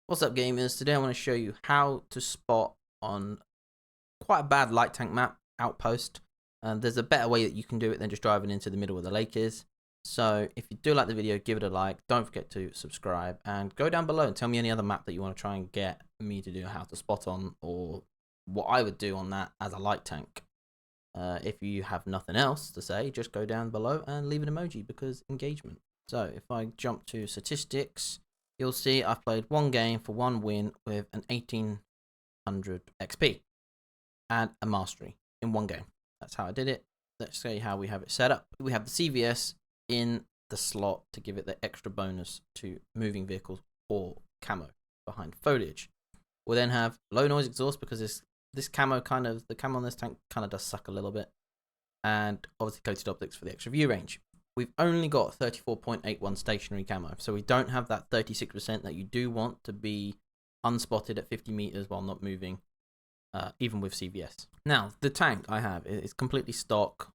What's up, gamers? Today I want to show you how to spot on quite a bad light tank map, Outpost. And there's a better way that you can do it than just driving into the middle where the lake is. So if you do like the video, give it a like. Don't forget to subscribe and go down below and tell me any other map that you want to try and get me to do how to spot on, or what I would do on that as a light tank. If you have nothing else to say, just go down below and leave an emoji because engagement. So if I jump to statistics, you'll see I've played one game for one win with an 1800 XP and a mastery in one game. That's how I did it. Let's see how we have it set up. We have the CVS in the slot to give it the extra bonus to moving vehicles or camo behind foliage. We'll then have low noise exhaust because the camo on this tank kind of does suck a little bit. And obviously coated optics for the extra view range. We've only got 34.81 stationary camo, so we don't have that 36% that you do want to be unspotted at 50 meters while not moving, even with CVS. Now, the tank I have is completely stock,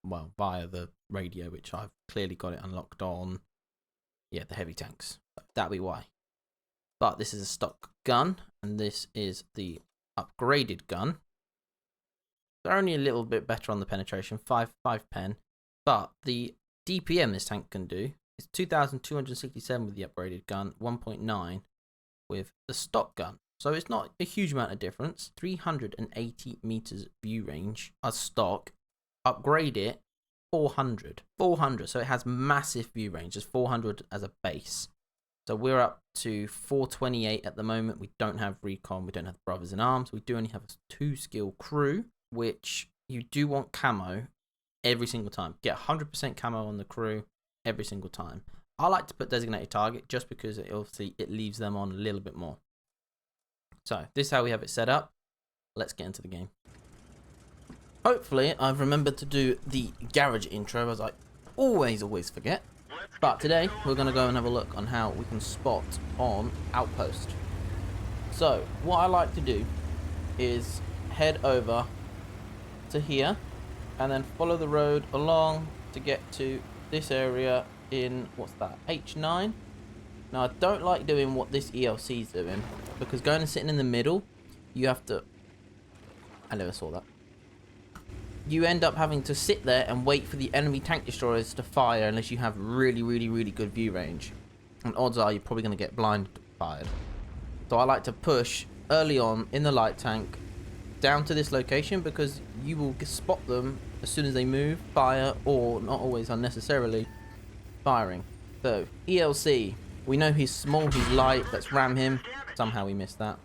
well, via the radio, which I've clearly got it unlocked on, the heavy tanks. That'll be why. But this is a stock gun, and this is the upgraded gun. They're only a little bit better on the penetration, 5 pen, but the DPM this tank can do is 2,267 with the upgraded gun, 1.9 with the stock gun. So it's not a huge amount of difference. 380 meters view range as stock. Upgrade it 400. So it has massive view range. There's 400 as a base. So we're up to 428 at the moment. We don't have recon. We don't have brothers in arms. We do only have a 2-skill crew, which you do want camo every single time. Get 100% camo on the crew every single time. I like to put designated target just because it leaves them on a little bit more. So this is how we have it set up. Let's get into the game. Hopefully I've remembered to do the garage intro, as I always forget. But today we're going to go and have a look on how we can spot on Outpost. So what I like to do is head over to here and then follow the road along to get to this area in, what's that, H9? Now, I don't like doing what this ELC is doing, because going and sitting in the middle, you have to... I never saw that. You end up having to sit there and wait for the enemy tank destroyers to fire unless you have really good view range. And odds are you're probably going to get blind fired. So I like to push early on in the light tank down to this location, because you will spot them as soon as they move, fire, or not always unnecessarily firing. So ELC, we know he's small, he's light. Let's ram him. Somehow we missed that.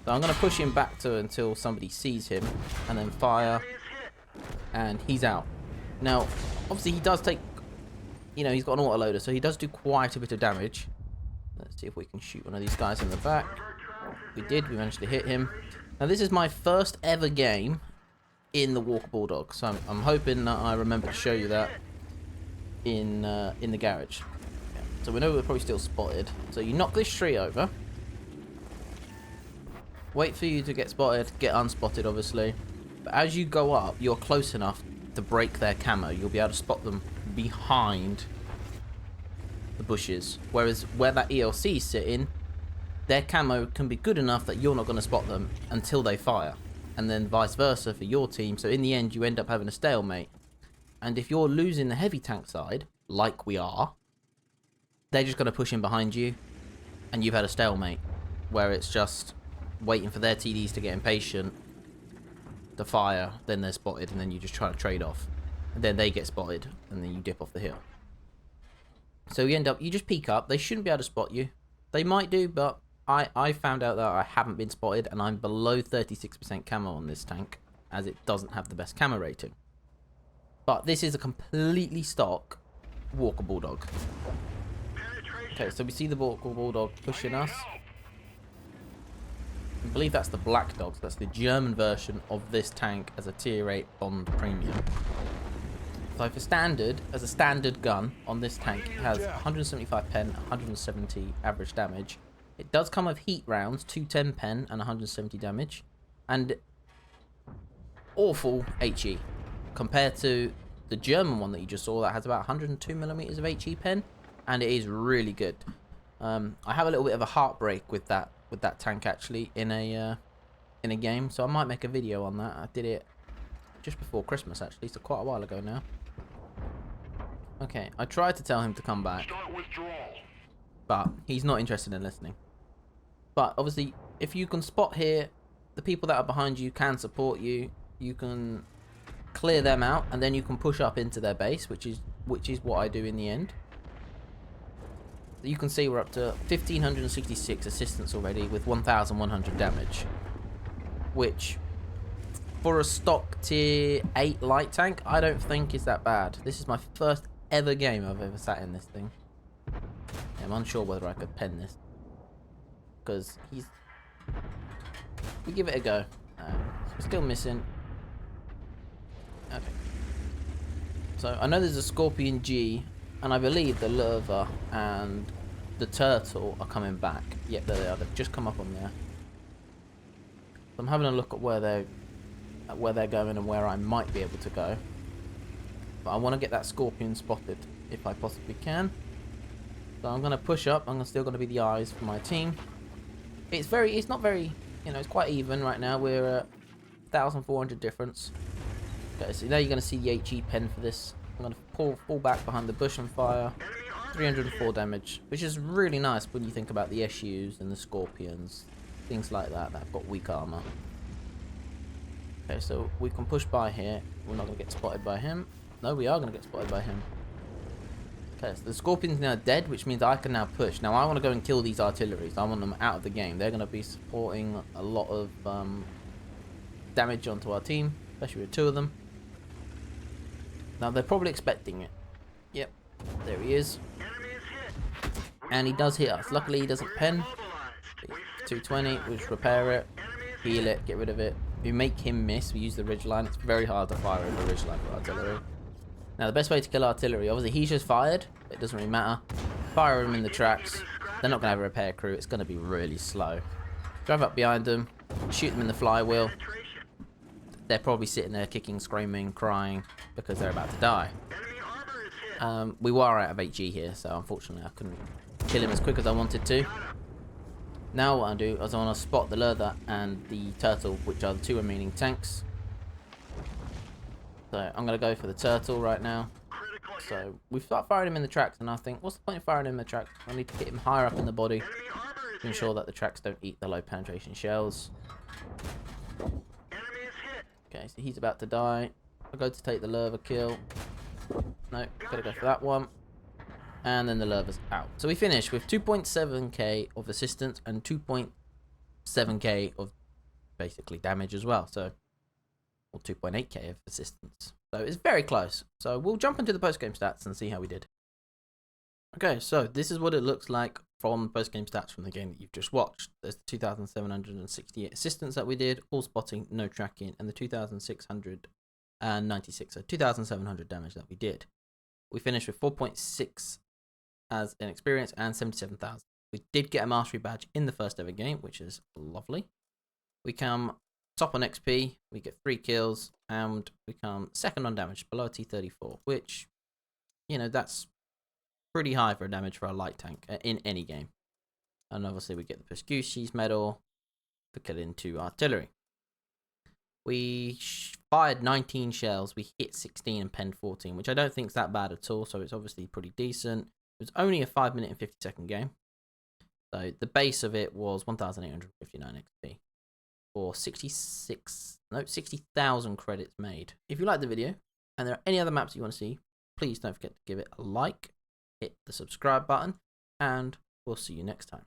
So I'm going to push him back to until somebody sees him, and then fire, and he's out. Now obviously he does take, he's got an autoloader, so he does do quite a bit of damage. Let's see if we can shoot one of these guys in the back. We did. We managed to hit him. Now this is my first ever game in the Walker Bulldog, so I'm hoping that I remember to show you that in the garage. Yeah. So we know we're probably still spotted. So you knock this tree over, wait for you to get spotted, get unspotted obviously, but as you go up you're close enough to break their camo. You'll be able to spot them behind the bushes, whereas where that ELC is sitting, their camo can be good enough that you're not going to spot them until they fire, and then vice versa for your team. So in the end you end up having a stalemate, and if you're losing the heavy tank side like we are, they're just going to push in behind you and you've had a stalemate where it's just waiting for their TDs to get impatient to fire, then they're spotted, and then you just try to trade off, and then they get spotted and then you dip off the hill. So you just peek up. They shouldn't be able to spot you. They might do, but I found out that I haven't been spotted, and I'm below 36% camo on this tank, as it doesn't have the best camo rating. But this is a completely stock Walker Bulldog. Okay, so we see the Walker Bulldog pushing us. I believe that's the Black Dogs. That's the German version of this tank as a tier 8 Bond Premium. So for standard, as a standard gun on this tank, it has 175 pen, 170 average damage. It does come with heat rounds, 210 pen and 170 damage, and awful HE compared to the German one that you just saw that has about 102 millimeters of HE pen, and it is really good. I have a little bit of a heartbreak with that tank actually in a game, so I might make a video on that. I did it just before Christmas actually, so quite a while ago now. Okay, I tried to tell him to come back, but he's not interested in listening. But obviously, if you can spot here, the people that are behind you can support you. You can clear them out, and then you can push up into their base, which is what I do in the end. You can see we're up to 1,566 assistance already with 1,100 damage, which for a stock tier 8 light tank, I don't think is that bad. This is my first ever game I've ever sat in this thing. I'm unsure whether I could pen this, because we give it a go. Still missing. Okay. So I know there's a Scorpion G, and I believe the Lurva and the Turtle are coming back. Yep, there they are. They've just come up on there. So I'm having a look at where they're going and where I might be able to go. But I want to get that Scorpion spotted if I possibly can. So I'm going to push up. I'm still going to be the eyes for my team. It's not very, it's quite even right now. We're at 1,400 difference. Okay, so now you're going to see the HE pen for this. I'm going to fall back behind the bush and fire. 304 damage, which is really nice when you think about the SUs and the Scorpions, things like that have got weak armor. Okay, so we can push by here. We're not going to get spotted by him. No, we are going to get spotted by him. Okay, so the Scorpion's now dead, which means I can now push. Now I want to go and kill these artilleries. I want them out of the game. They're going to be supporting a lot of damage onto our team, especially with 2 of them. Now they're probably expecting it. Yep, there he is. And he does hit us. Luckily he doesn't pen. 220, we just repair it, heal it, get rid of it. We make him miss, we use the ridgeline. It's very hard to fire over the ridgeline for artillery. Now the best way to kill artillery, obviously he's just fired, it doesn't really matter. Fire him in the tracks, they're not going to have a repair crew, it's going to be really slow. Drive up behind them, shoot them in the flywheel. They're probably sitting there kicking, screaming, crying because they're about to die. We were out of HE here, so unfortunately I couldn't kill him as quick as I wanted to. Now what I do is I want to spot the Lurva and the Turtle, which are the 2 remaining tanks. So I'm going to go for the Turtle right now. So we start firing him in the tracks, and I think, what's the point of firing him in the tracks? I need to get him higher up in the body to ensure that the tracks don't eat the low penetration shells. Okay, so he's about to die. I go to take the Lurva kill. No, gotta go for that one. And then the Lurva's out. So we finish with 2.7k of assistance and 2.7k of basically damage as well. So, or 2.8k of assistance. So it's very close. So we'll jump into the post-game stats and see how we did. Okay, so this is what it looks like from post-game stats from the game that you've just watched. There's the 2,768 assistance that we did, all spotting, no tracking, and the 2,696, so 2,700 damage that we did. We finished with 4.6 as an experience and 77,000. We did get a mastery badge in the first ever game, which is lovely. We come top on XP, we get 3 kills, and we come second on damage, below a T34, which, that's pretty high for damage for a light tank in any game. And obviously we get the Pescucci's medal for killing 2 artillery. We fired 19 shells, we hit 16 and penned 14, which I don't think is that bad at all, so it's obviously pretty decent. It was only a 5-minute and 50-second game. So the base of it was 1,859 XP for 60,000 credits made. If you like the video and there are any other maps you want to see, please don't forget to give it a like, hit the subscribe button, and we'll see you next time.